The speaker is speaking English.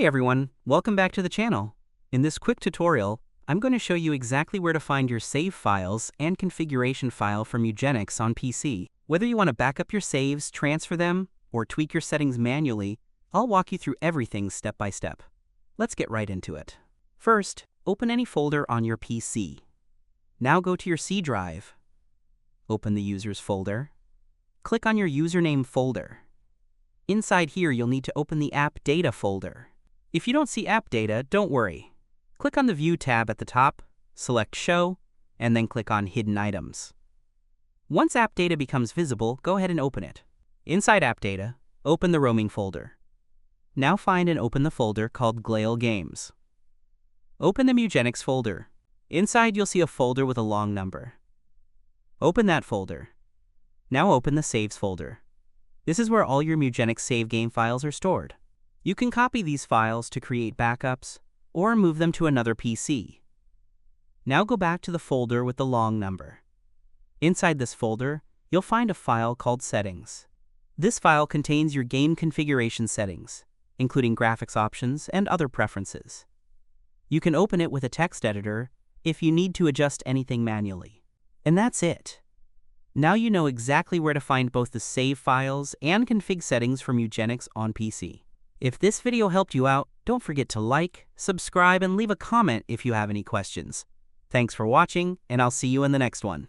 Hey everyone, welcome back to the channel. In this quick tutorial, I'm going to show you exactly where to find your save files and configuration file from Mewgenics on PC. Whether you want to back up your saves, transfer them, or tweak your settings manually, I'll walk you through everything step by step. Let's get right into it. First, open any folder on your PC. Now go to your C drive. Open the Users folder. Click on your username folder. Inside here, you'll need to open the App Data folder. If you don't see app data, don't worry. Click on the View tab at the top, select Show, and then click on Hidden Items. Once app data becomes visible, go ahead and open it. Inside app data, open the Roaming folder. Now find and open the folder called Glail Games. Open the Mewgenics folder. Inside you'll see a folder with a long number. Open that folder. Now open the Saves folder. This is where all your Mewgenics save game files are stored. You can copy these files to create backups or move them to another PC. Now go back to the folder with the long number. Inside this folder, you'll find a file called Settings. This file contains your game configuration settings, including graphics options and other preferences. You can open it with a text editor if you need to adjust anything manually. And that's it. Now you know exactly where to find both the save files and config settings from Mewgenics on PC. If this video helped you out, don't forget to like, subscribe, and leave a comment if you have any questions. Thanks for watching, and I'll see you in the next one.